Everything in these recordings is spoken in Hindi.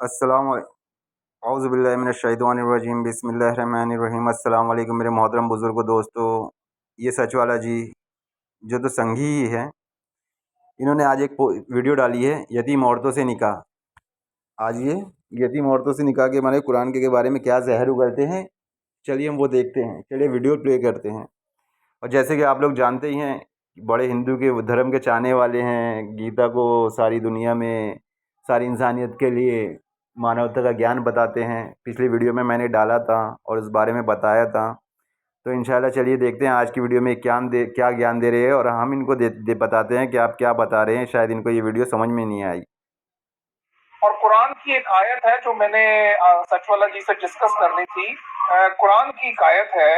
अस्सलाम औज़ुबिल्लाहि मिनश्शैतानिर्रजीम बिस्मिल्लाहिर्रहमानिर्रहीम। अस्सलाम वालेकुम मेरे मोहतरम बुज़ुर्गों, दोस्तों। ये सच वाला जी जो तो संघी ही है, इन्होंने आज एक वीडियो डाली है यतीम औरतों से निकाह। आज ये यतीम औरतों से निकाह के माने कुरान के बारे में क्या ज़हर उगलते हैं, चलिए हम वो देखते हैं। चलिए वीडियो प्ले करते हैं। और जैसे कि आप लोग जानते ही हैं, बड़े हिंदू के धर्म के चाहने वाले हैं, गीता को सारी दुनिया में सारी इंसानियत के लिए मानवता का ज्ञान बताते हैं। पिछली वीडियो में मैंने डाला था और इस बारे में बताया था। तो इंशाल्लाह चलिए देखते हैं आज की वीडियो में क्या ज्ञान दे रहे हैं, और हम इनको बताते हैं कि आप क्या बता रहे हैं। शायद इनको ये वीडियो समझ में नहीं आई। और कुरान की एक आयत है जो मैंने सचवाला जी से डिस्कस करनी थी। कुरान की एक आयत है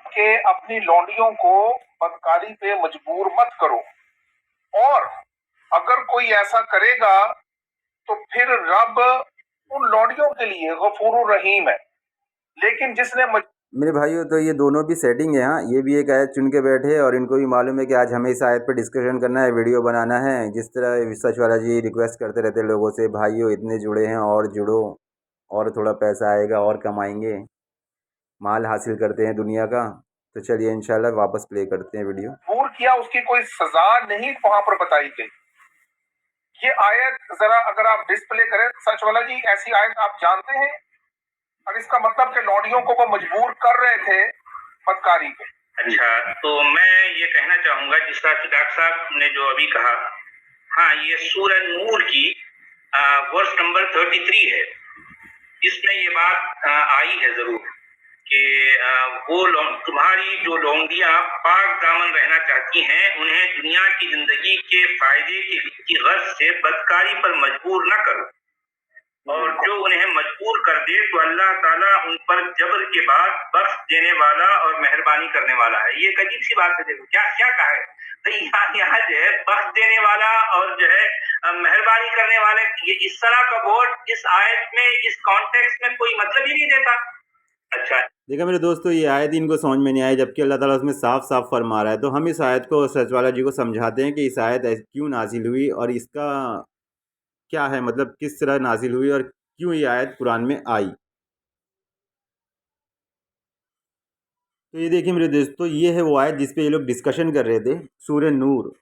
कि अपनी लौंडियों को बदकारी पे मजबूर मत करो, और अगर कोई ऐसा करेगा तो फिर रब उन लौंडियों के लिए गफूर रहीम है। लेकिन जिसने मेरे भाइयों, तो ये दोनों भी सेटिंग है। हाँ, ये भी एक आयत चुन के बैठे और इनको भी मालूम है कि आज हमें इस आयत पर डिस्कशन करना है, वीडियो बनाना है। जिस तरह सच वाला जी रिक्वेस्ट करते रहते लोगों से, भाइयों इतने जुड़े हैं और जुड़ो, और थोड़ा पैसा आएगा और कमाएंगे, माल हासिल करते हैं दुनिया का। तो चलिए इंशाल्लाह वापस प्ले करते हैं वीडियो। दूर किया उसकी कोई सजा नहीं वहां पर बताई गई। ये आयत जरा अगर आप डिस्प्ले करें सच वाला जी, ऐसी आयत आप जानते हैं? और इसका मतलब कि लौंडियों को वो मजबूर कर रहे थे बदकारी पे। अच्छा, तो मैं ये कहना चाहूंगा जिस तरह से डॉक्टर साहब ने जो अभी कहा, हाँ, ये सूरह नूर की वर्स नंबर 33 है। इसमें ये बात आई है जरूर कि वो तुम्हारी जो लौंडियां पाक दामन रहना चाहती हैं, उन्हें दुनिया की जिंदगी के फायदे की गर्ज से बदकारी पर मजबूर न करो, और जो उन्हें मजबूर कर दे तो अल्लाह ताला उन पर जबर के बाद बख्श देने वाला और मेहरबानी करने वाला है। ये एक अजीब सी बात है। देखो क्या क्या कहा है, तो यहाँ जो है बख्श देने वाला और जो है मेहरबानी करने वाले, ये इस तरह का वर्ड इस आयत में, इस कॉन्टेक्स्ट में कोई मतलब ही नहीं देता। अच्छा, देखा मेरे दोस्तों, ये आयत इनको समझ में नहीं आई, जबकि अल्लाह ताला उसमें साफ साफ फरमा रहा है। तो हम इस आयत को सचवाला जी को समझाते हैं कि इस आयत क्यों नाजिल हुई और इसका क्या है, मतलब किस तरह नाजिल हुई और क्यों ये आयत कुरान में आई। तो ये देखिए मेरे दोस्तों, ये है वो आयत जिस पे ये लोग डिस्कशन कर रहे थे, सूरह नूर।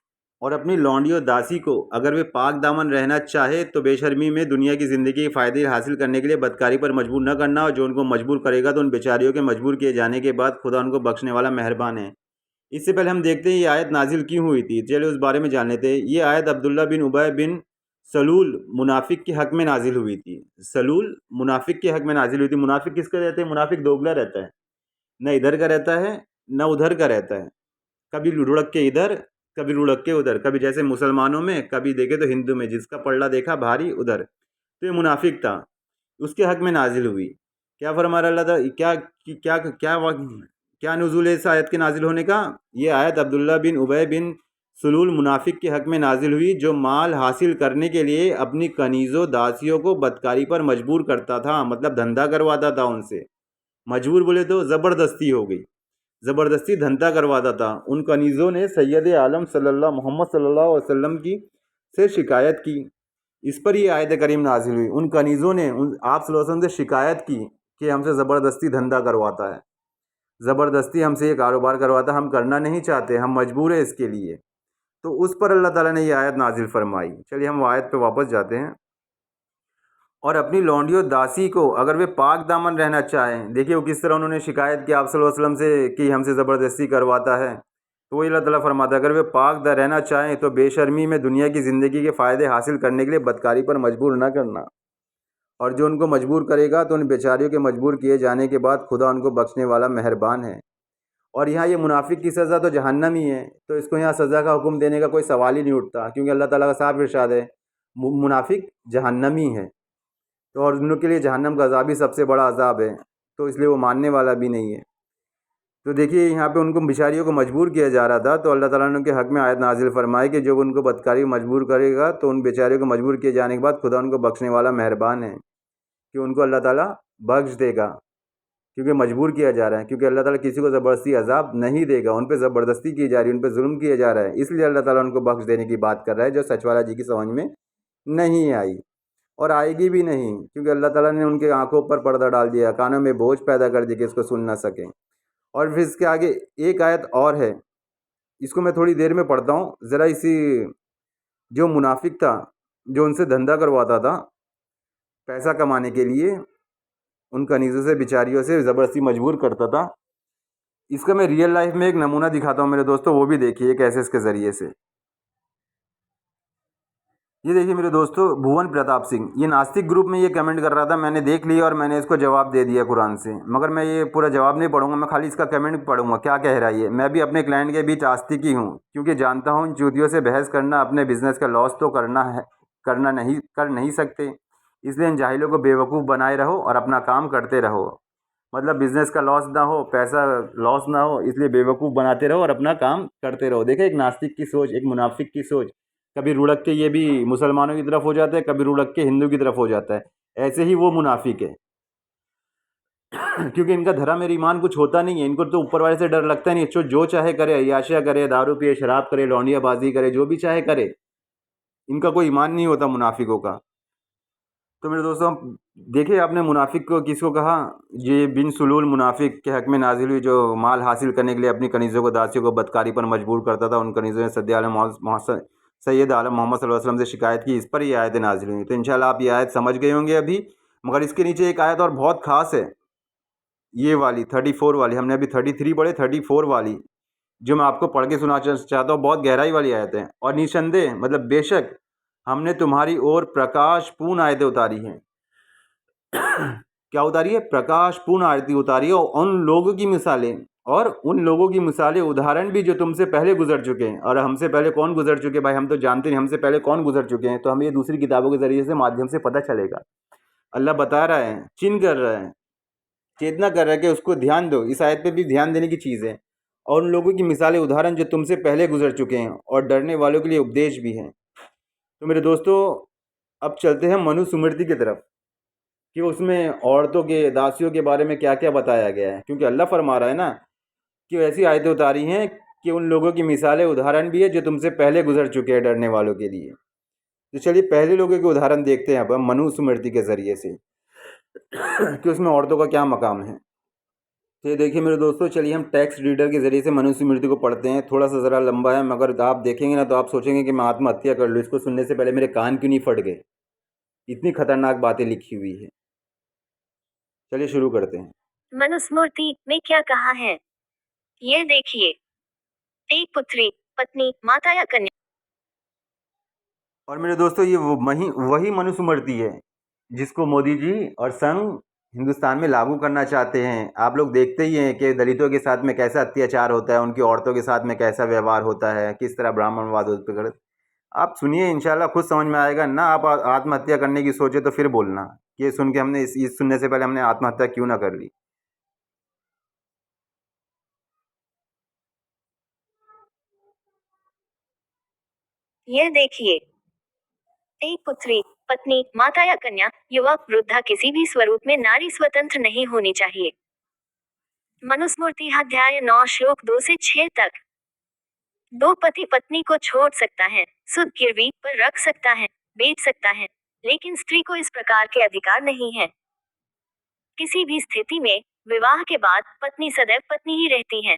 और अपनी लौंडी और दासी को अगर वे पाक दामन रहना चाहे तो बेशर्मी में दुनिया की ज़िंदगी के फ़ायदे हासिल करने के लिए बदकारी पर मजबूर न करना, और जो उनको मजबूर करेगा तो उन बेचारियों के मजबूर किए जाने के बाद खुदा उनको बख्शने वाला मेहरबान है। इससे पहले हम देखते हैं ये आयत नाजिल क्यों हुई थी। चलिए उस बारे में जान लेते हैं। ये आयत अब्दुल्ला बिन उबय बिन सलूल मुनाफिक के हक़ में नाजिल हुई थी। सलूल मुनाफिक के हक़ में नाजिल हुई थी। मुनाफिक किसका रहते हैं? मुनाफिक दोगला रहता है, न इधर का रहता है न उधर का रहता है। कभी लुढ़क के इधर, कभी लुढ़क के उधर, कभी जैसे मुसलमानों में, कभी देखे तो हिंदू में, जिसका पलड़ा देखा भारी उधर। तो ये मुनाफिक था, उसके हक़ में नाजिल हुई। क्या फरमा रहा अल्लाह ताला, क्या नुज़ूल है इस आयत के नाजिल होने का? ये आयत अब्दुल्ला बिन उबय बिन सलूल मुनाफिक के हक़ में नाजिल हुई, जो माल हासिल करने के लिए अपनी कनीज़ों दासियों को बदकारी पर मजबूर करता था, मतलब धंधा करवाता था उनसे। मजबूर बोले तो ज़बरदस्ती हो गई, ज़बरदस्ती धंधा करवाता था। उन कनीज़ों ने सैयद आलम मोहम्मद सल्लल्लाहु अलैहि वसल्लम की से शिकायत की। इस पर ये आयत करीम नाजिल हुई। उन कनीज़ों ने आप सल्लल्लाहु अलैहि वसल्लम से शिकायत की कि हमसे ज़बरदस्ती धंधा करवाता है, ज़बरदस्ती हमसे ये कारोबार करवाता, हम करना नहीं चाहते, हम मजबूर हैं इसके लिए। तो उस पर अल्लाह ताला ने ये आयत नाजिल फरमाई। चलिए हम आयत पे वापस जाते हैं। और अपनी लौंडी और दासी को अगर वे पाक दामन रहना चाहें, देखिए वो किस तरह उन्होंने शिकायत की आप सल्लल्लाहु अलैहि वसल्लम से कि हमसे ज़बरदस्ती करवाता है। तो वही अल्लाह ताला फरमाता है, अगर वे पाक रहना चाहें तो बेशर्मी में दुनिया की ज़िंदगी के फ़ायदे हासिल करने के लिए बदकारी पर मजबूर न करना, और जो उनको मजबूर करेगा तो उन बेचारियों के मजबूर किए जाने के बाद खुदा उनको बख्शने वाला मेहरबान है। और यहाँ ये मुनाफिक की सज़ा तो जहन्नम ही है, तो इसको यहाँ सज़ा का हुक्म देने का कोई सवाल ही नहीं उठता, क्योंकि अल्लाह ताला का साफ इरशाद है मुनाफिक जहन्नमी है। तो और उन लोग के लिए जहन्नम का अज़ाब ही सबसे बड़ा अज़ाब है, तो इसलिए वो मानने वाला भी नहीं है। तो देखिए यहाँ पे उनको बेचारियों को मजबूर किया जा रहा था, तो अल्लाह ताला ने उनके हक़ में आयत नाजिल फरमाई कि जो उनको बदकारी मजबूर करेगा तो उन बेचारियों को मजबूर किए जाने के बाद खुदा उनको बख्शने वाला मेहरबान है, कि उनको अल्लाह ताला बख्श देगा, क्योंकि मजबूर किया जा रहा है। क्योंकि अल्लाह ताला किसी को ज़बरदस्ती अज़ाब नहीं देगा, उन पर ज़बरदस्ती की जा रही है, उन पर जुल्म किया जा रहा है, इसलिए अल्लाह ताला उनको बख्श देने की बात कर रहा है, जो सचवाला जी की समझ में नहीं आई। और आएगी भी नहीं, क्योंकि अल्लाह ताला ने उनके आंखों पर पर्दा डाल दिया, कानों में बोझ पैदा कर दिया कि इसको सुन ना सकें। और फिर इसके आगे एक आयत और है, इसको मैं थोड़ी देर में पढ़ता हूँ ज़रा। इसी जो मुनाफिक था, जो उनसे धंधा करवाता था पैसा कमाने के लिए, उन कनीज़ों से बिचारियों से ज़बरदस्ती मजबूर करता था, इसका मैं रियल लाइफ में एक नमूना दिखाता हूँ मेरे दोस्तों, वो भी देखिए कैसे इसके ज़रिए से। ये देखिए मेरे दोस्तों, भुवन प्रताप सिंह, ये नास्तिक ग्रुप में ये कमेंट कर रहा था, मैंने देख लिया और मैंने इसको जवाब दे दिया कुरान से, मगर मैं ये पूरा जवाब नहीं पढ़ूंगा, मैं खाली इसका कमेंट पढ़ूंगा क्या कह रहा है ये। मैं भी अपने क्लाइंट के बीच आस्तिक ही हूँ, क्योंकि जानता हूँ इन चूतियों से बहस करना अपने बिजनेस का लॉस तो कर नहीं सकते, इसलिए इन जाहिलों को बेवकूफ़ बनाए रहो और अपना काम करते रहो। मतलब बिजनेस का लॉस ना हो, पैसा लॉस ना हो, इसलिए बेवकूफ़ बनाते रहो और अपना काम करते रहो। देखिए एक नास्तिक की सोच, एक मुनाफिक की सोच, कभी रुड़क के ये भी मुसलमानों की तरफ हो जाता है, कभी रुड़क के हिंदू की तरफ हो जाता है। ऐसे ही वो मुनाफिक है क्योंकि इनका धर्म और ईमान कुछ होता नहीं है, इनको तो ऊपर वाले से डर लगता नहीं है। जो चाहे करे, अय्याशिया करे, दारू पिए, शराब करे, लौंडियाबाजी करे, जो भी चाहे करे, इनका कोई ईमान नहीं होता मुनाफिकों का। तो मेरे दोस्तों देखिए, आपने मुनाफिक को किसको कहा? ये बिन सुलूल मुनाफिक के हक़ में नाजिल हुई, जो माल हासिल करने के लिए अपनी कनीज़ों को, दासियों को बदकारी पर मजबूर करता था। उन कनीज़ों ने सैयद आलम मोहम्मद सल्लल्लाहु अलैहि वसल्लम से शिकायत की, इस पर ये आयतें नाजिल हुई। तो इंशाल्लाह आप ये आयत समझ गए होंगे अभी, मगर इसके नीचे एक आयत और बहुत ख़ास है, ये वाली 34 वाली। हमने अभी 33 पढ़े, 34 वाली जो मैं आपको पढ़ के सुना चाहता हूँ, बहुत गहराई वाली आयत है। और निसंदेह मतलब बेशक हमने तुम्हारी ओर प्रकाशपूर्ण आयतें उतारी हैं। क्या उतारी है? प्रकाशपूर्ण आयतें उतारी है, और उन लोगों की मिसालें, उदाहरण भी जो तुमसे पहले गुजर चुके हैं। और हमसे पहले कौन गुजर चुके भाई, हम तो जानते नहीं हमसे पहले कौन गुजर चुके हैं, तो हमें ये दूसरी किताबों के ज़रिए से माध्यम से पता चलेगा। अल्लाह बता रहा है, चिन्ह कर रहा है, चेतना कर रहा है कि उसको ध्यान दो। इस आयत पे भी ध्यान देने की चीज़ है। और उन लोगों की मिसालें, उदाहरण जो तुमसे पहले गुजर चुके हैं, और डरने वालों के लिए उपदेश भी हैं। तो मेरे दोस्तों अब चलते हैं मनुस्मृति की तरफ, कि उसमें औरतों के, दासियों के बारे में क्या क्या बताया गया है। क्योंकि अल्लाह फरमा रहा है ना कि ऐसी आयतें उतारी हैं कि उन लोगों की मिसालें, उदाहरण भी है जो तुमसे पहले गुजर चुके हैं, डरने वालों के लिए। तो चलिए पहले लोगों के उदाहरण देखते हैं अब हम मनुस्मृति के ज़रिए से कि उसमें औरतों का क्या मकाम है। तो ये देखिए मेरे दोस्तों, चलिए हम टेक्स्ट रीडर के ज़रिए से मनुस्मृति को पढ़ते हैं। थोड़ा सा ज़रा लंबा है, मगर आप देखेंगे ना तो आप सोचेंगे कि मैं आत्महत्या कर लूँ, इसको सुनने से पहले मेरे कान क्यों नहीं फट गए, इतनी खतरनाक बातें लिखी हुई है। चलिए शुरू करते हैं। मनुस्मृति में क्या कहा है, यह देखिए। एक पुत्री, पत्नी, माता या कन्या। और मेरे दोस्तों ये वही मनुस्मृति है जिसको मोदी जी और संघ हिंदुस्तान में लागू करना चाहते हैं। आप लोग देखते ही हैं कि दलितों के साथ में कैसा अत्याचार होता है, उनकी औरतों के साथ में कैसा व्यवहार होता है, किस तरह ब्राह्मणवाद पर। आप सुनिए, इंशाल्लाह खुद समझ में आएगा ना। आप आत्महत्या करने की सोचे तो फिर बोलना कि ये सुन के हमने इस सुनने से पहले हमने आत्महत्या क्यों ना कर ली। यह देखिए। एक पुत्री, पत्नी, माता या कन्या, युवा, वृद्धा, किसी भी स्वरूप में नारी स्वतंत्र नहीं होनी चाहिए। मनुस्मृति अध्याय 9 श्लोक 2 से 6 तक। दो पति पत्नी को छोड़ सकता है, सुद गिरवी पर रख सकता है, बेच सकता है, लेकिन स्त्री को इस प्रकार के अधिकार नहीं है। किसी भी स्थिति में विवाह के बाद पत्नी सदैव पत्नी ही रहती है।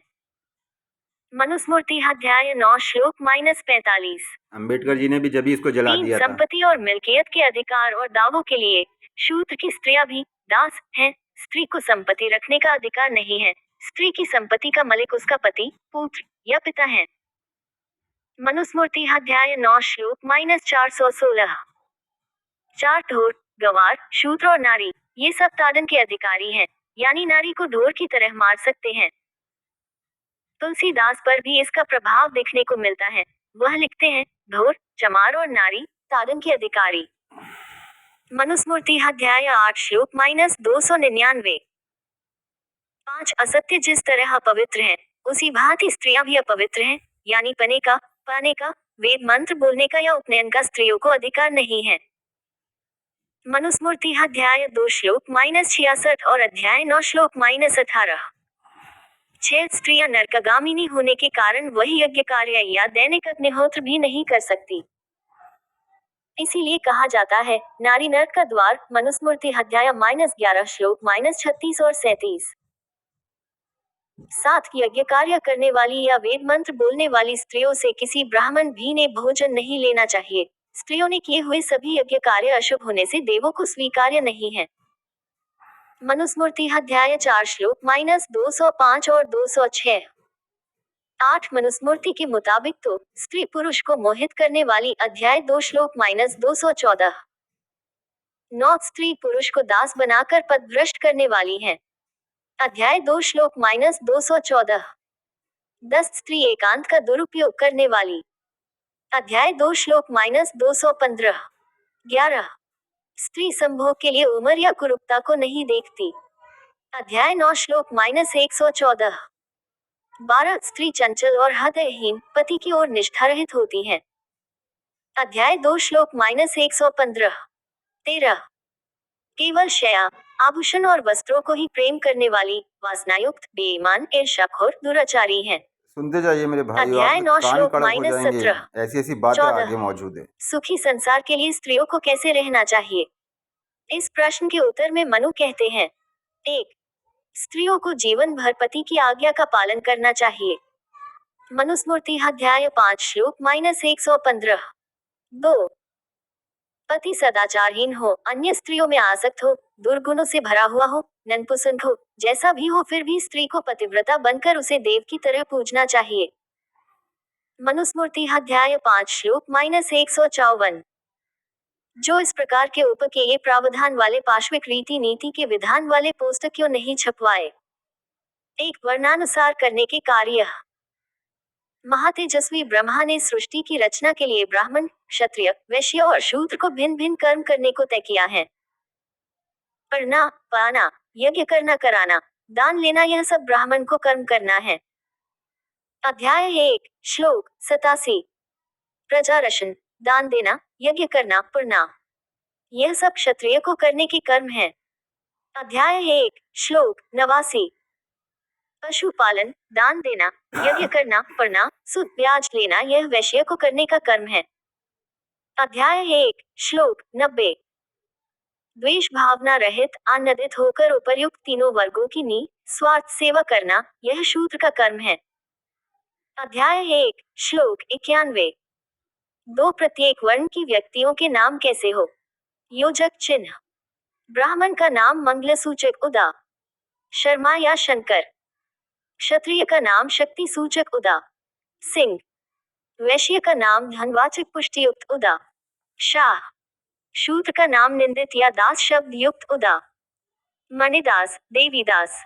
मनुस्मृति अध्याय 9 श्लोक -45। अंबेडकर जी ने भी जब इसको जला दिया था। संपत्ति और मिल्कियत के अधिकार और दावों के लिए शूद्र की स्त्रियां भी दास हैं। स्त्री को संपत्ति रखने का अधिकार नहीं है। स्त्री की संपत्ति का मालिक उसका पति, पुत्र या पिता है। मनुस्मृति अध्याय 9 श्लोक -416। 4 ढोर, गवार, शूद्र और नारी, ये सब ताड़न के अधिकारी हैं, यानी नारी को ढोर की तरह मार सकते हैं। तुलसीदास पर भी इसका प्रभाव देखने को मिलता है। वह लिखते हैं, ढोर, चमार और नारी, ताड़न के अधिकारी। मनुस्मृति अध्याय 8 श्लोक -299। 5 असत्य जिस तरह अपवित्र हैं, उसी भांति स्त्रियां भी अपवित्र हैं, यानी पने का, पाने का, वेद मंत्र बोलने का या उपनयन का स्त्रियों को अधिकार नहीं है। मनुस्मृति अध्याय 2 श्लोक -66 और अध्याय 9 श्लोक -18। 6 स्त्रियां नरकगामिनी होने के कारण वही यज्ञ कार्य या दैनिक अग्निहोत्र भी नहीं कर सकती। इसीलिए कहा जाता है नारी नर्क का द्वार। मनुस्मृति अध्याय -11 श्लोक -36 और 37। 7 यज्ञ कार्य करने वाली या वेद मंत्र बोलने वाली स्त्रियों से किसी ब्राह्मण भी ने भोजन नहीं लेना चाहिए। स्त्रियों ने किए हुए सभी यज्ञ कार्य अशुभ होने से देवों को स्वीकार्य नहीं है। मनुस्मृति अध्याय 4 श्लोक -205 और 206। 8 मनुस्मृति के मुताबिक तो स्त्री पुरुष को मोहित करने वाली अध्याय 2 श्लोक -214। 9 स्त्री पुरुष को दास बनाकर पदभ्रष्ट करने वाली है अध्याय 2 श्लोक -214। 10 स्त्री एकांत का दुरुपयोग करने वाली अध्याय 2 श्लोक -215। 11 स्त्री संभोग के लिए उम्र या कुरूपता को नहीं देखती अध्याय 9 श्लोक -114। 12 स्त्री चंचल और हृदयहीन पति की ओर निष्ठारहित होती है अध्याय 2 श्लोक -115। 13 केवल शया आभूषण और वस्त्रों को ही प्रेम करने वाली वासनायुक्त बेईमान ईर्ष्याखोर दुराचारी है सुनते जाइए मेरे भाई, अध्याय 9 कान श्लोक कड़क हो जाएंगे। -17। ऐसी ऐसी बातें 14 आगे मौजूद है। सुखी संसार के लिए स्त्रियों को कैसे रहना चाहिए? इस प्रश्न के उत्तर में मनु कहते हैं 1 स्त्रियों को जीवन भर पति की आज्ञा का पालन करना चाहिए मनुस्मृति अध्याय 5 श्लोक -115। 2 पति सदाचारहीन हो, अन्य स्त्रियों में आसक्त हो, दुर्गुणों से भरा हुआ हो, ननपुसंद हो, जैसा भी हो फिर भी स्त्री को पतिव्रता बनकर उसे देव की तरह पूजना चाहिए मनुस्मृति अध्याय 5 श्लोक -154। जो इस प्रकार के उपकेय प्रावधान वाले पाश्विक रीति नीति के विधान वाले पोस्ट क्यों नहीं छपवाए? एक वर्णानुसार करने के कार्य। महातेजस्वी ब्रह्मा ने सृष्टि की रचना के लिए ब्राह्मण, क्षत्रिय, वैश्य और शूद्र को भिन्न भिन्न कर्म करने को तय किया है। पढ़ना, पाना, यज्ञ करना, कराना, दान लेना, यह सब ब्राह्मण को कर्म करना है। अध्याय 1 श्लोक 87। प्रजारक्षण, दान देना, यज्ञ करना, पढ़ना, यह सब क्षत्रिय को करने के कर्म है। अध्याय 1 श्लोक 89। पशुपालन, दान देना, यज्ञ करना, पढ़ना, सुद ब्याज लेना, यह वैश्य को करने का कर्म है। अध्याय 1 श्लोक 90। द्वेष भावना रहित आनंदित होकर उपर्युक्त तीनों वर्गों की निस्वार्थ सेवा करना, यह शूद्र का कर्म है। अध्याय 1 श्लोक 91। 2 प्रत्येक वर्ण की व्यक्तियों के नाम कैसे हो? योजक चिन्ह। ब्राह्मण का नाम मंगलसूचक उदा, शर्मा या शंकर। क्षत्रिय का नाम शक्ति सूचक उदा, सिंह। वैश्य का नाम धनवाचक पुष्टियुक्त उदा, शाह। शूद्र का नाम निंदित या दास शब्द युक्त उदा, मणिदास, देवीदास।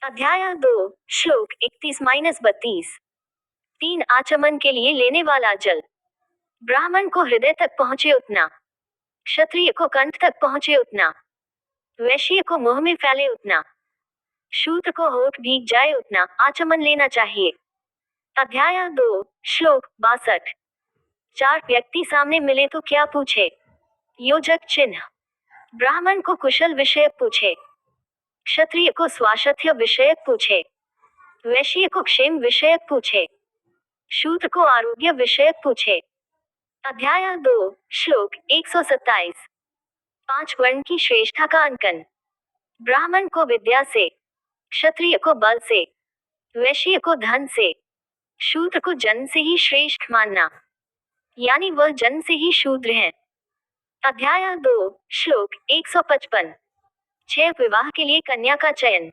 अध्याय 2 श्लोक 31-32। 3 आचमन के लिए लेने वाला जल। ब्राह्मण को हृदय तक पहुंचे उतना, क्षत्रिय को कंठ तक पहुंचे उतना, वैश्य को मुंह में फैले उतना, शूद्र को होठ भीग जाए उतना आचमन लेना चाहिए। अध्याय 2 श्लोक 62। 4 व्यक्ति सामने मिले तो क्या पूछे? योजक चिन्ह। ब्राह्मण को कुशल विषयक पूछे, क्षत्रिय को स्वास्थ्य विषयक पूछे, वैश्य को क्षेम विषयक पूछे, शूद्र को आरोग्य विषयक पूछे। अध्याय 2 श्लोक 127। 5 वर्ण की श्रेष्ठता का अंकन। ब्राह्मण को विद्या से, क्षत्रिय को बल से, वैश्य को धन से, शूद्र को जन्म से ही श्रेष्ठ मानना, यानी वह जन्म से ही शूद्र है। अध्याय 2 श्लोक 155। 6 विवाह के लिए कन्या का चयन।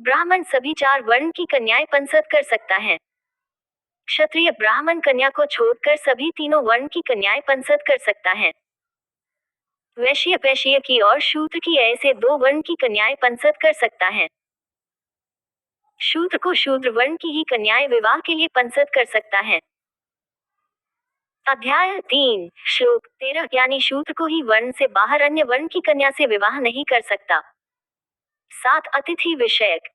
ब्राह्मण सभी 4 वर्ण की कन्याएं पंसद कर सकता है। क्षत्रिय ब्राह्मण कन्या को छोड़कर सभी तीनों वर्ण की कन्याएं पंसद कर सकता है। वैश्य वैश्य की और शूद्र की ऐसे 2 वर्ण की कन्याएं पंसद कर सकता है। शूद्र को शूद्र वर्ण की ही कन्याएं विवाह के लिए पंसद कर सकता है। अध्याय 3 श्लोक 13। यानी शूद्र को ही वर्ण से बाहर अन्य वर्ण की कन्या से विवाह नहीं कर सकता। 7 अतिथि विषयक।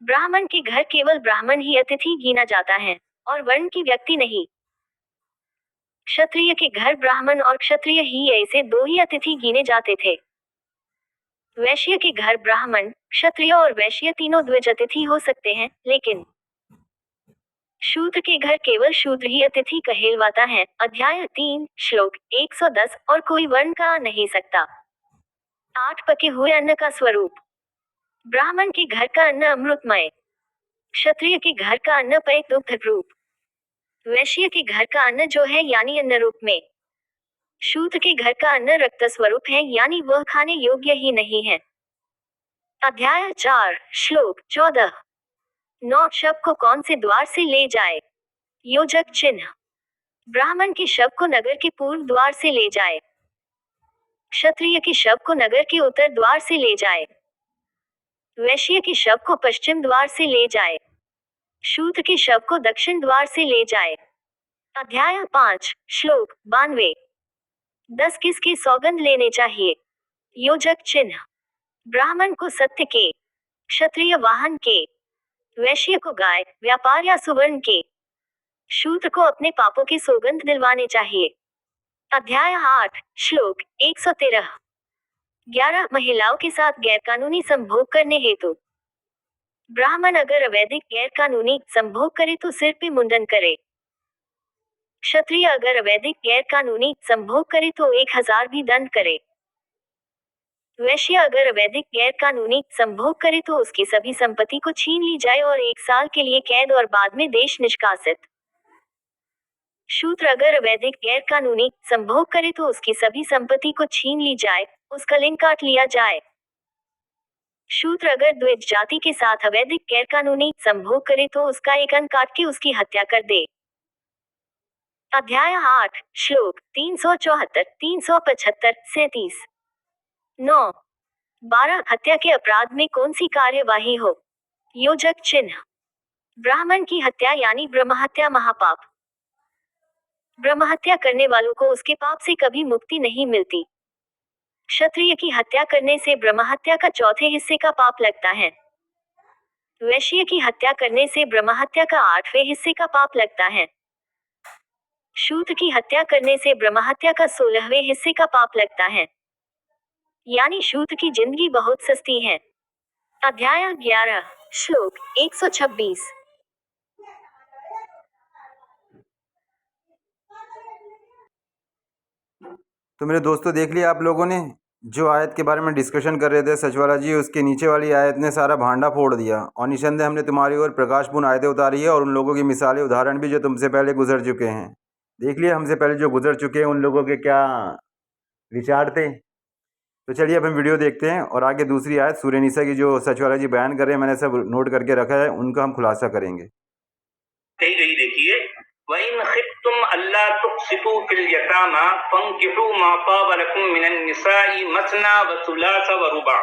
ब्राह्मण के घर केवल ब्राह्मण ही अतिथि गिना जाता है और वर्ण की व्यक्ति नहीं। क्षत्रिय के घर ब्राह्मण और क्षत्रिय ही ऐसे 2 ही अतिथि गिने जाते थे। वैश्य के घर ब्राह्मण, क्षत्रिय और वैश्य तीनों द्विज अतिथि हो सकते हैं, लेकिन शूद्र के घर केवल शूद्र ही अतिथि कहलवाता है। अध्याय 3 श्लोक 110 और कोई वर्ण का नहीं सकता। 8 पके हुए अन्न का स्वरूप। ब्राह्मण के घर का अन्न अमृतमय, क्षत्रिय के घर का अन्न पेय दुग्ध रूप, वैश्य के घर का अन्न जो है यानी अन्न रूप में, शूद्र के घर का अन्न रक्त स्वरूप है यानी वह खाने योग्य ही नहीं है। अध्याय 4 श्लोक 14 9 शव को कौन से द्वार से ले जाए? योजक चिन्ह। ब्राह्मण के शव को नगर के पूर्व द्वार से ले जाए, क्षत्रिय के शव को नगर के उत्तर द्वार से ले जाए, वैश्य के शव को पश्चिम द्वार से ले जाए, शूद्र के शव को दक्षिण द्वार से ले जाए। अध्याय 5 श्लोक 92 10 किसकी सौगंध लेने चाहिए? योजक चिन्ह। ब्राह्मण को सत्य के, क्षत्रिय वाहन के, वैश्य को गाय व्यापार या सुवर्ण के, शूद्र को अपने पापों की सौगंध दिलवाने चाहिए। अध्याय 8 श्लोक 113 11 महिलाओं के साथ गैरकानूनी संभोग करने हेतु। ब्राह्मण अगर अवैधिक गैरकानूनी संभोग करे तो सिर पे मुंडन करे। क्षत्रिय अगर अवैधिक गैरकानूनी संभोग करे तो 1000 भी दंड करे। वैश्य अगर अवैधिक गैरकानूनी संभोग करे तो उसकी सभी संपत्ति को छीन ली जाए और 1 साल के लिए कैद और बाद में देश निष्कासित। शूद्र अगर अवैधिक गैरकानूनी संभोग करे तो उसकी सभी संपत्ति को छीन ली जाए, उसका लिंग काट लिया जाए। शूद्र अगर द्विज जाति के साथ अवैधिक गैरकानूनी संभोग करे तो उसका एक अंग काट के उसकी हत्या कर दे। अध्याय 8 श्लोक 374 375 37 9 12 हत्या के अपराध में कौन सी कार्यवाही हो? योजक चिन्ह। ब्राह्मण की हत्या यानी ब्रह्महत्या महापाप। ब्रह्महत्या करने वालों को उसके पाप से कभी मुक्ति नहीं मिलती। क्षत्रिय की हत्या करने से ब्रह्महत्या का चौथे हिस्से का पाप लगता है। वैश्य की हत्या करने से ब्रह्महत्या का 8वें हिस्से का पाप लगता है। शूद्र की हत्या करने से ब्रह्महत्या का 16वें हिस्से का पाप लगता है। यानी शूद्र की जिंदगी बहुत सस्ती है। अध्याय 11 श्लोक 126 तो मेरे दोस्तों देख लिया आप लोगों ने जो आयत के बारे में डिस्कशन कर रहे थे सचवाला जी, उसके नीचे वाली आयत ने सारा भांडा फोड़ दिया और निसंदेह हमने तुम्हारी ओर प्रकाशपूर्ण आयतें उतारी है और उन लोगों की मिसालें उदाहरण भी जो तुमसे पहले गुजर चुके हैं। देख लिया हमसे पहले जो गुजर चुके हैं उन लोगों के क्या विचार थे। तो चलिए अब हम वीडियो देखते हैं और आगे दूसरी आयत सूरह निसा की जो सचवाला जी बयान कर रहे हैं, मैंने सब नोट करके रखा है, उनका हम खुलासा करेंगे। देखिए, वइन खिफ्तुम अल्ला तुक़सितू फिल यतामा फंकिहू मा ताब लकुम मिनन निसाई मसना व सुलासा व रुबा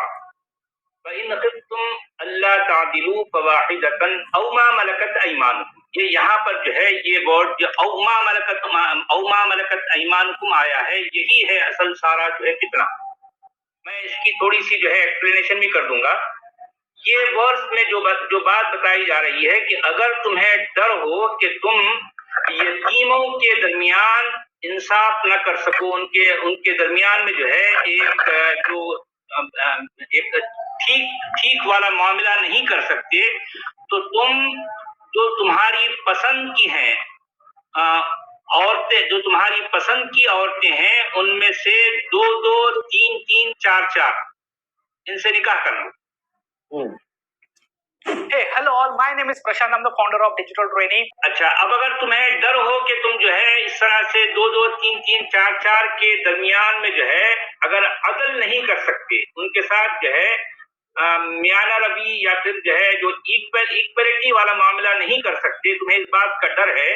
वइन खिफ्तुम अल्ला तादिलू फवाहिदतन औ मा मलकत अयमानुकुम। ये यहाँ पर जो है ये वर्ड जो औ मा मलकत अयमानुकुम आया है, यही है असल सारा जो है कितना। मैं इसकी थोड़ी सी जो है एक्सप्लेनेशन भी कर दूंगा। ये वर्ष में जो बात बताई जा रही है कि अगर तुम्हें डर हो कि तुम यतीमों के दरमियान इंसाफ न कर सको, उनके दरमियान में जो है एक ठीक वाला मामला नहीं कर सकते, तो तुम जो तुम्हारी पसंद की हैं औरतें, जो तुम्हारी पसंद की औरतें हैं, उनमें से 2-2, 3-3, 4-4 इनसे निकाह कर लो। Hey, hello all. My name is Prashant. I'm the founder of Digital Training. अच्छा, अब अगर तुम्हें डर हो कि तुम जो है इस तरह से 2-2, 3-3, 4-4 के दरमियान में जो है अगर अदल नहीं कर सकते, उनके साथ जो है मियाना रवि या फिर जो है जो इक्वलिटी वाला मामला नहीं कर सकते, तुम्हें इस बात का डर है,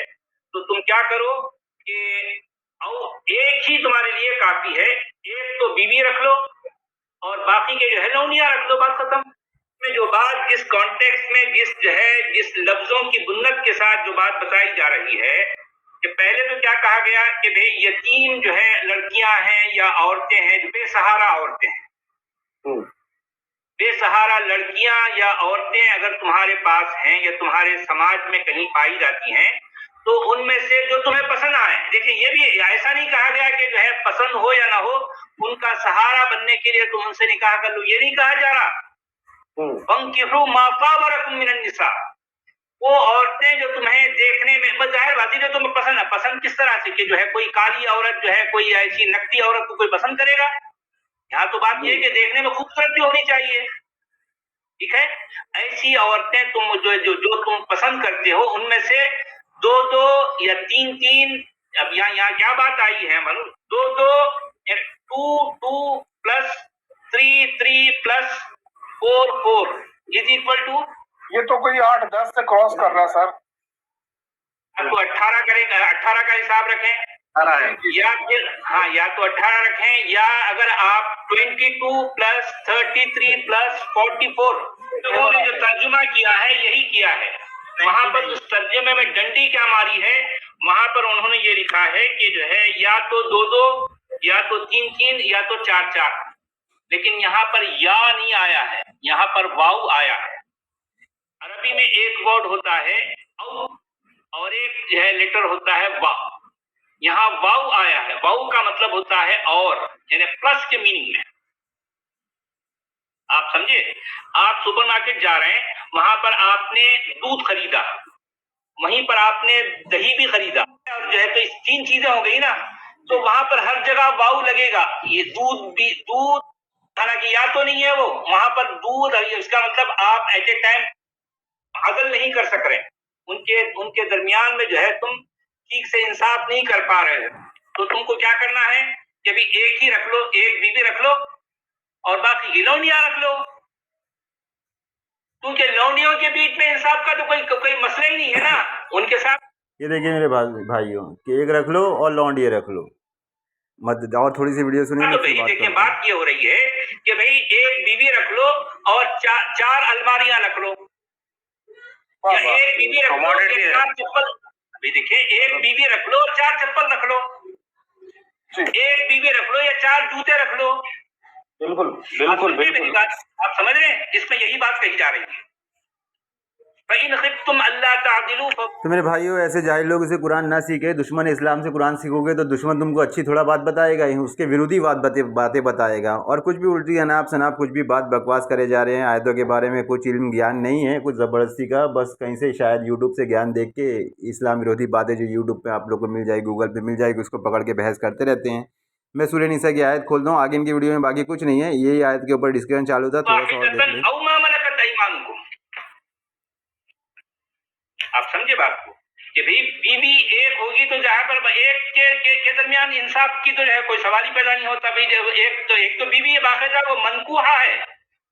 तो तुम क्या करो कि एक ही तुम्हारे लिए काफी है, एक तो बीवी रख लो और बाकी के जो है लौंडिया रख लो, बात खत्म। में जो बात जिस कॉन्टेक्स्ट में जिस लफ्जों की बुन्नत के साथ जो बात बताई जा रही है कि पहले तो क्या कहा गया कि भाई यतीम जो है लड़कियां हैं या औरतें हैं, बेसहारा औरतें हैं, बेसहारा लड़कियां या औरतें अगर तुम्हारे पास हैं या तुम्हारे समाज में कहीं पाई जाती हैं, तो उनमें से जो तुम्हें पसंद आए। देखिए, ये भी ऐसा नहीं कहा गया कि जो है पसंद हो या ना हो, उनका सहारा बनने के लिए तुम उनसे निकाह कर लो, ये नहीं कहा जा रहा। फंकिहू मा ताब लकुम मिनन निसा, वो औरतें जो तुम्हें देखने में, बस जाहिर बात है जो तुम्हें पसंद है, पसंद किस तरह से कि जो है कोई काली औरत जो है कोई ऐसी नकली औरत को कोई पसंद करेगा? यहाँ तो बात ये है कि देखने में खूबसूरत भी होनी चाहिए, ठीक है। ऐसी औरतें तुम जो तुम पसंद करते हो उनमें से 2-2 या 3-3, अब यहाँ क्या बात आई है मालूम, 2-2 2 plus 3 plus 4 is equal to, ये तो कोई 8-10 से क्रॉस कर रहा है सर। तो 18 करेंगे, 18 का हिसाब रखें या फिर हाँ, या तो 18 रखें, या अगर आप 22 प्लस 33 प्लस 44, तो उन्होंने जो तर्जुमा किया है यही किया है। वहां पर उस तर्जुमे में डंडी क्या मारी है, वहां पर उन्होंने ये लिखा है कि जो है या तो 2-2 या तो 3-3 या तो 4-4, लेकिन यहाँ पर या नहीं आया है, यहाँ पर वाउ आया है। अरबी में एक वर्ड होता है औ और एक जो है लेटर होता है वा, यहाँ वाउ आया है। वाउ का मतलब होता है और, यानी प्लस के मीनिंग में। आप समझे, आप सुपरमार्केट जा रहे हैं, वहां पर आपने दूध खरीदा, वहीं पर आपने दही भी खरीदा, और जो है तो 3 चीजें हो गई ना, तो वहां पर हर जगह वाउ लगेगा। ये दूध भी, दूध हालांकि या तो नहीं है वो, वहां पर दूध, इसका मतलब आप एट ए टाइम अदल नहीं कर सक रहे, उनके दरमियान में जो है तुम ठीक से इंसाफ नहीं कर पा रहे हो। तो तुमको क्या करना है कि अभी एक ही रख लो, एक बीवी रख लो और बाकी की लौंडियां रख लो, क्योंकि लौंडियों के बीच में इंसाफ का तो कोई मसला ही नहीं है ना उनके साथ। ये देखिए मेरे भाइयों कि एक रख लो और लौंडिये रख लो, मत और थोड़ी सी वीडियो सुनिए। तो भाई देखिए बात ये हो रही है कि भाई एक बीवी रख लो और 4 अलमारियां रख लो, या एक बीवी रख लो, 4 चप्पल। अभी देखिए एक बीवी रख लो और 4 चप्पल रख लो, एक बीवी रख लो या 4 जूते रख लो। बिल्कुल। मेरी बात आप समझ रहे हैं, इसमें यही बात कही जा रही है। तो मेरे भाइयों, ऐसे जाहिल लोग इसे कुरान ना सीखे, दुश्मन इस्लाम से कुरान सीखोगे तो दुश्मन तुमको अच्छी थोड़ा बात बताएगा ही, उसके विरोधी बातें बताएगा, और कुछ भी उल्टी अनाप शनाप कुछ भी बात बकवास करे जा रहे हैं। आयतों के बारे में कुछ इल्म ज्ञान नहीं है, कुछ ज़बरदस्ती का, बस कहीं से शायद यूट्यूब से ज्ञान देख के इस्लाम विरोधी बातें जो यूट्यूब पर आप लोग को मिल जाएगी, गूगल पर मिल जाएगी, उसको पकड़ के बहस करते रहते हैं। मैं सूरह निसा की आयत खोलता हूँ, आगे इनकी वीडियो में बाकी कुछ नहीं है, यही आयत के ऊपर डिस्कशन चालू था, थोड़ा सा और देख लें। आप समझे बात को कि भाई बीवी एक होगी तो जहां पर एक के दरमियान इंसाफ की तो है कोई सवाल ही पैदा नहीं होता। भाई एक तो बीवी बाकायदा वो मनकूहा है,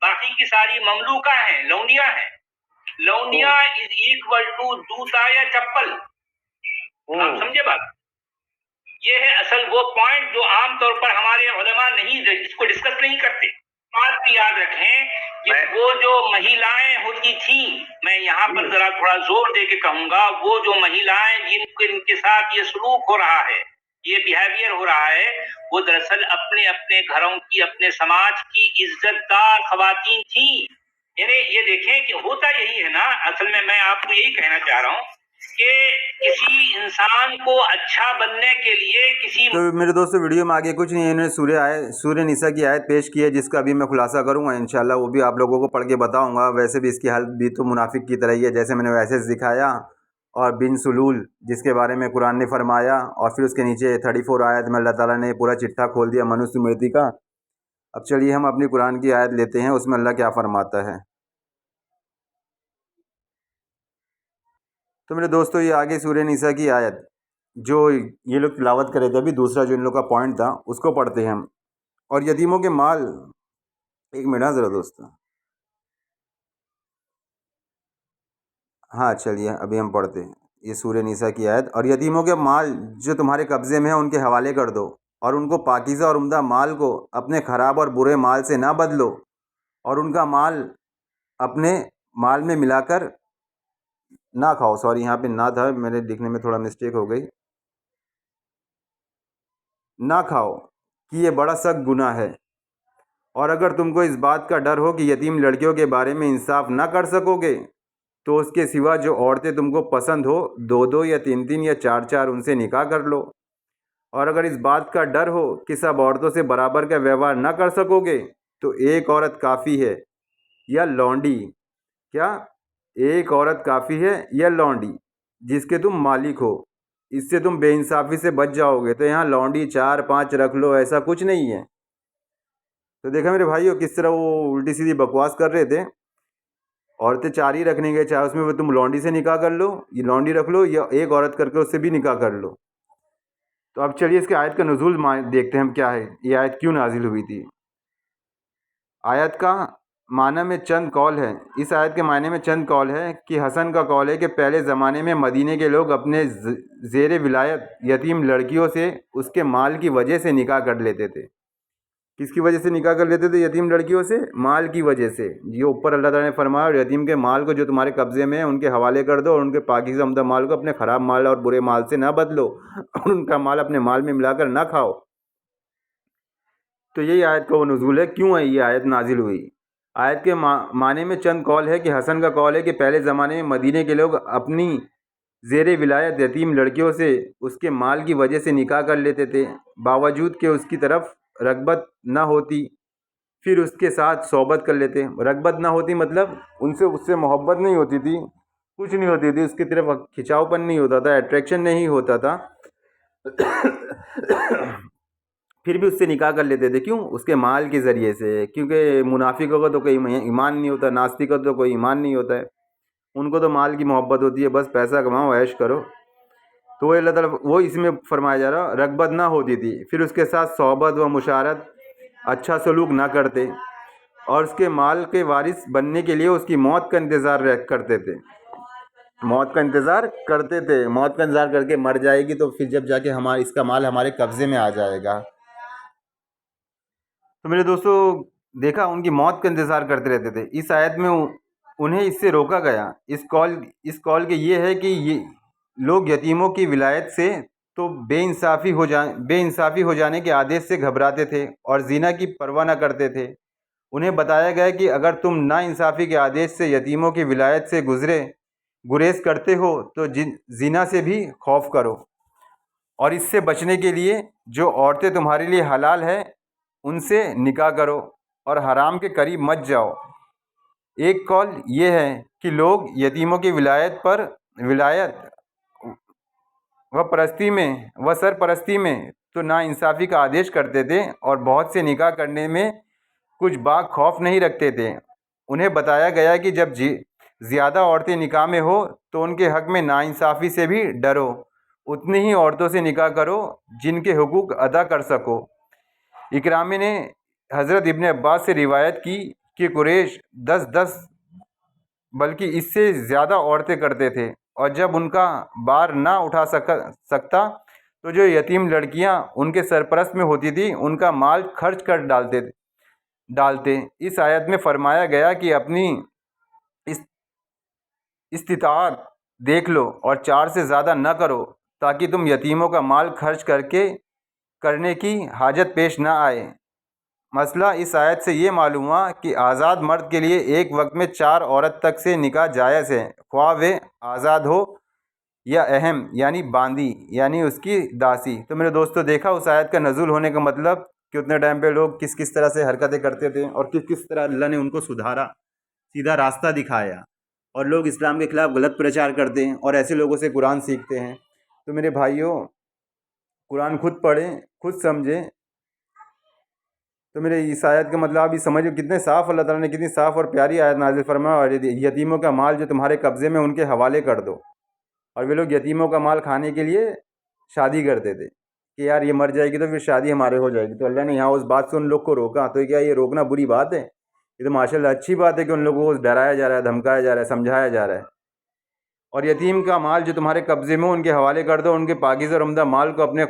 बाकी की सारी ममलूका है, लौंडिया है। लौंडिया इज इक्वल टू जूता या चप्पल। आप समझे बात, ये है असल वो पॉइंट जो आमतौर पर हमारे उलमा नहीं इसको डिस्कस नहीं करते। बात भी याद रखें कि वो जो महिलाएं होती थी, मैं यहाँ पर जरा थोड़ा जोर दे के कहूंगा, वो जो महिलाएं जिनके साथ ये सलूक हो रहा है, ये बिहेवियर हो रहा है, वो दरअसल अपने अपने घरों की, अपने समाज की इज्जतदार खवातीन थी। यानी ये देखें कि होता यही है ना, असल में मैं आपको यही कहना चाह रहा हूँ कि किसी इंसान को अच्छा बनने के लिए किसी। तो मेरे दोस्तों, वीडियो में आगे कुछ नहीं है, इन्होंने सूरह निसा की आयत पेश की है, जिसका अभी मैं खुलासा करूंगा इंशाल्लाह, वो भी आप लोगों को पढ़ के बताऊंगा। वैसे भी इसकी हालत भी तो मुनाफिक की तरह ही है, जैसे मैंने वैसे दिखाया, और बिन सुलूल जिसके बारे में कुरान ने फरमाया, और फिर उसके नीचे 34 आयत में अल्लाह ताला ने पूरा चिट्ठा खोल दिया मनुष्य मृति का। अब चलिए हम अपनी कुरान की आयत लेते हैं, उसमें अल्लाह क्या फरमाता है। तो मेरे दोस्तों, ये आगे सूरह निसा की आयत जो ये लोग तिलावत करे थे, अभी दूसरा जो इन लोग का पॉइंट था उसको पढ़ते हैं हम। और यतीमों के माल, एक मिनट ज़रा दोस्तों, हाँ चलिए अभी हम पढ़ते हैं ये सूरह निसा की आयत। और यतीमों के माल जो तुम्हारे कब्ज़े में है उनके हवाले कर दो, और उनको पाकीज़ा और उम्दा माल को अपने ख़राब और बुरे माल से ना बदलो, और उनका माल अपने माल में मिलाकर ना खाओ। सॉरी, यहाँ पे ना था, मेरे लिखने में थोड़ा मिस्टेक हो गई। ना खाओ कि ये बड़ा सख्त गुनाह है। और अगर तुमको इस बात का डर हो कि यतीम लड़कियों के बारे में इंसाफ ना कर सकोगे, तो उसके सिवा जो औरतें तुमको पसंद हो, 2-2 या 3-3 या 4-4 उनसे निकाह कर लो। और अगर इस बात का डर हो कि सब औरतों से बराबर का व्यवहार ना कर सकोगे, तो एक औरत काफ़ी है, या लौंडी, क्या एक औरत काफ़ी है या लौंडी जिसके तुम मालिक हो, इससे तुम बेइंसाफ़ी से बच जाओगे। तो यहाँ लौंडी 4-5 रख लो, ऐसा कुछ नहीं है। तो देखा मेरे भाइयों किस तरह वो उल्टी सीधी बकवास कर रहे थे। औरतें 4 ही रखने गए, चाहे उसमें वो तुम लौंडी से निकाह कर लो, ये लौंडी रख लो, या एक औरत करके उससे भी निकाह कर लो। तो अब चलिए इसके आयत का नुज़ूल देखते हैं हम क्या है, ये आयत क्यों नाजिल हुई थी। आयत का माना में चंद कौल है। इस आयत के मायने में चंद कौल है कि हसन का कौल है कि पहले ज़माने में मदीने के लोग अपने ज़ेर विलायत यतीम लड़कियों से उसके माल की वजह से निकाह कर लेते थे। किसकी वजह से निकाह कर लेते थे? यतीम लड़कियों से, माल की वजह से। ये ऊपर अल्लाह ताला ने फरमाया, और यतीम के माल को जो तुम्हारे कब्ज़े में है उनके हवाले कर दो, और उनके पाकीज़ा उम्दा माल को अपने ख़राब माल और बुरे माल से ना बदलो, और उनका माल अपने माल में मिलाकर ना खाओ। तो यही आयत का वो नुज़ूल है, क्यों है ये आयत नाजिल हुई। आयत के माने में चंद कौल है कि हसन का कौल है कि पहले ज़माने में मदीने के लोग अपनी ज़ेर विलायत यतीम लड़कियों से उसके माल की वजह से निकाह कर लेते थे, बावजूद कि उसकी तरफ रग़बत ना होती, फिर उसके साथ सोबत कर लेते। रग़बत ना होती मतलब उससे मोहब्बत नहीं होती थी, कुछ नहीं होती थी, उसकी तरफ खिंचावपन नहीं होता था, अट्रैक्शन नहीं होता था, फिर भी उससे निकाह कर लेते थे। क्यों? उसके माल के ज़रिए से। क्योंकि मुनाफिकों का तो कोई ईमान नहीं होता, नास्तिकों का तो कोई ईमान नहीं होता है, उनको तो माल की मोहब्बत होती है, बस पैसा कमाओ, ऐश करो। तो वो अल्लाह ताला वो इसमें फरमाया जा रहा, रग़बत ना होती थी, फिर उसके साथ सोहबत व मुशारत, अच्छा सलूक ना करते, और उसके माल के वारिस बनने के लिए उसकी मौत का इंतज़ार करते थे। मौत का इंतज़ार करते थे, मौत का इंतज़ार करके मर जाएगी तो फिर जब जाके इसका माल हमारे कब्ज़े में आ जाएगा। तो मेरे दोस्तों देखा, उनकी मौत का इंतज़ार करते रहते थे। इस आयत में उन्हें इससे रोका गया। इस कौल के ये है कि ये लोग यतीमों की विलायत से तो बेइंसाफ़ी हो जाने के आदेश से घबराते थे और ज़िना की परवाह न करते थे। उन्हें बताया गया कि अगर तुम नाइंसाफ़ी के आदेश से यतीमों की विलायत से गुरेज़ करते हो तो ज़िना से भी खौफ करो, और इससे बचने के लिए जो औरतें तुम्हारे लिए हलाल है उनसे निकाह करो और हराम के करीब मत जाओ। एक कौल ये है कि लोग यतीमों की विलायत व सरपरस्ती में तो नाइंसाफ़ी का आदेश करते थे और बहुत से निकाह करने में कुछ बाग खौफ नहीं रखते थे। उन्हें बताया गया कि जब ज़्यादा औरतें निकाह में हो तो उनके हक़ में नाइंसाफ़ी से भी डरो, उतनी ही औरतों से निकाह करो जिनके हुकूक अदा कर सको। इकरामे ने हज़रत इब्न अब्बास से रिवायत की कि कुरैश 10-10 बल्कि इससे ज़्यादा औरतें करते थे, और जब उनका बार ना उठा सकता तो जो यतीम लड़कियां उनके सरपरस्त में होती थी उनका माल खर्च कर डालते। इस आयत में फरमाया गया कि अपनी इस्तिताअत देख लो और 4 से ज़्यादा न करो, ताकि तुम यतीमों का माल खर्च करने की हाजत पेश ना आए। मसला इस आयत से ये मालूम हुआ कि आज़ाद मर्द के लिए एक वक्त में 4 औरत तक से निकाह जायज़ है, ख्वाह वे आज़ाद हो या अहम यानी बांदी यानी उसकी दासी। तो मेरे दोस्तों देखा उस आयत का नज़ूल होने का मतलब कि उतने टाइम पे लोग किस किस तरह से हरकतें करते थे और किस किस तरह अल्लाह ने उनको सुधारा, सीधा रास्ता दिखाया। और लोग इस्लाम के ख़िलाफ़ गलत प्रचार करते हैं और ऐसे लोगों से कुरान सीखते हैं। तो मेरे भाइयों, कुरान खुद पढ़ें, खुद समझें। तो मेरे इस आयत का मतलब आप ये समझो कितने साफ़ अल्लाह ताला ने कितनी साफ़ और प्यारी आयत नाज़िल फरमाया, और यतीमों का माल जो तुम्हारे कब्ज़े में उनके हवाले कर दो। और वे लोग यतीमों का माल खाने के लिए शादी करते थे कि यार ये मर जाएगी तो फिर शादी हमारे हो जाएगी। तो अल्लाह ने यहाँ उस बात से उन लोग को रोका। तो क्या ये रोकना बुरी बात है? ये तो माशाल्लाह अच्छी बात है कि उन लोगों को डराया जा रहा है, धमकाया जा रहा है, समझाया जा रहा है। और यतीम का माल जो तुम्हारे कब्ज़े में उनके हवाले कर दो, उनके पाकीज़ और उम्दा माल को अपने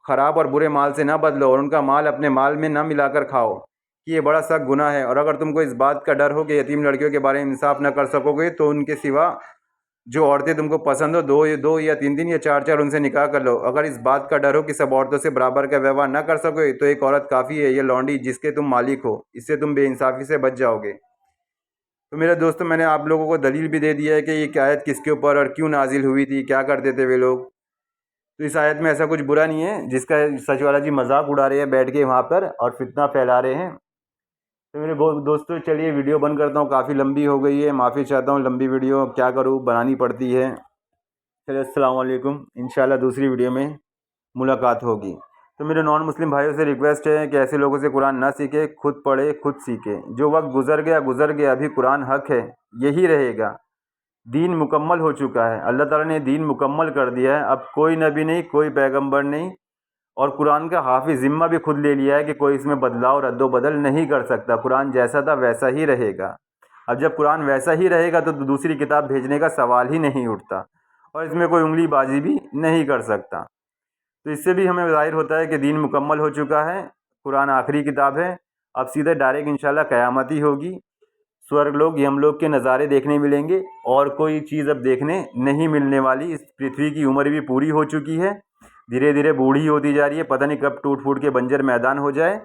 ख़राब और बुरे माल से ना बदलो, और उनका माल अपने माल में ना मिलाकर खाओ, कि ये बड़ा सख्त गुनाह है। और अगर तुमको इस बात का डर हो कि यतीम लड़कियों के बारे में इंसाफ ना कर सकोगे तो उनके सिवा जो औरतें तुमको पसंद हो, दो या 3 या 4 उनसे निकाह कर लो। अगर इस बात का डर हो कि सब औरतों से बराबर का व्यवहार ना कर सकोगे तो एक औरत काफ़ी है, ये लौंडी जिसके तुम मालिक हो, इससे तुम बेइंसाफ़ी से बच जाओगे। तो मेरे दोस्तों, मैंने आप लोगों को दलील भी दे दिया है कि ये आयत किसके ऊपर और क्यों नाजिल हुई थी, क्या करते थे वे लोग। तो इस आयत में ऐसा कुछ बुरा नहीं है जिसका सच वाला जी मजाक उड़ा रहे हैं बैठ के वहाँ पर और फितना फैला रहे हैं। तो मेरे दोस्तों चलिए वीडियो बंद करता हूँ, काफ़ी लंबी हो गई है, माफ़ी चाहता हूँ, लंबी वीडियो क्या करूँ बनानी पड़ती है। चलिए अस्सलाम वालेकुम, इंशाल्लाह दूसरी वीडियो में मुलाकात होगी। तो मेरे नॉन मुस्लिम भाइयों से रिक्वेस्ट है कि ऐसे लोगों से कुरान ना सीखे, खुद पढ़े खुद सीखे। जो वक्त गुजर गया, अभी कुरान हक है, यही रहेगा। दीन मुकम्मल हो चुका है, अल्लाह ताला ने दीन मुकम्मल कर दिया है। अब कोई नबी नहीं, कोई पैगंबर नहीं, और कुरान का हाफिज़ ज़िम्मा भी खुद ले लिया है कि कोई इसमें बदलाव रद्दो बदल नहीं कर सकता। कुरान जैसा था वैसा ही रहेगा। अब जब कुरान वैसा ही रहेगा तो दूसरी किताब भेजने का सवाल ही नहीं उठता, और इसमें कोई उंगली बाजी भी नहीं कर सकता। तो इससे भी हमें ज़ाहिर होता है कि दीन मुकम्मल हो चुका है, कुरान आखिरी किताब है। अब सीधे डायरेक्ट इंशाल्लाह क़यामत ही होगी, स्वर्ग लोग यमलोक के नज़ारे देखने मिलेंगे, और कोई चीज़ अब देखने नहीं मिलने वाली। इस पृथ्वी की उम्र भी पूरी हो चुकी है, धीरे धीरे बूढ़ी होती जा रही है, पता नहीं कब टूट फूट के बंजर मैदान हो जाए।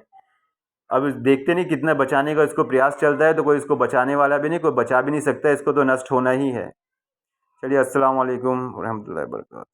अब देखते नहीं कितना बचाने का इसको प्रयास चलता है, तो कोई इसको बचाने वाला भी नहीं, कोई बचा भी नहीं सकता, इसको तो नष्ट होना ही है। चलिए अस्सलाम वालेकुम रहमतुल्लाहि व बरकातहू।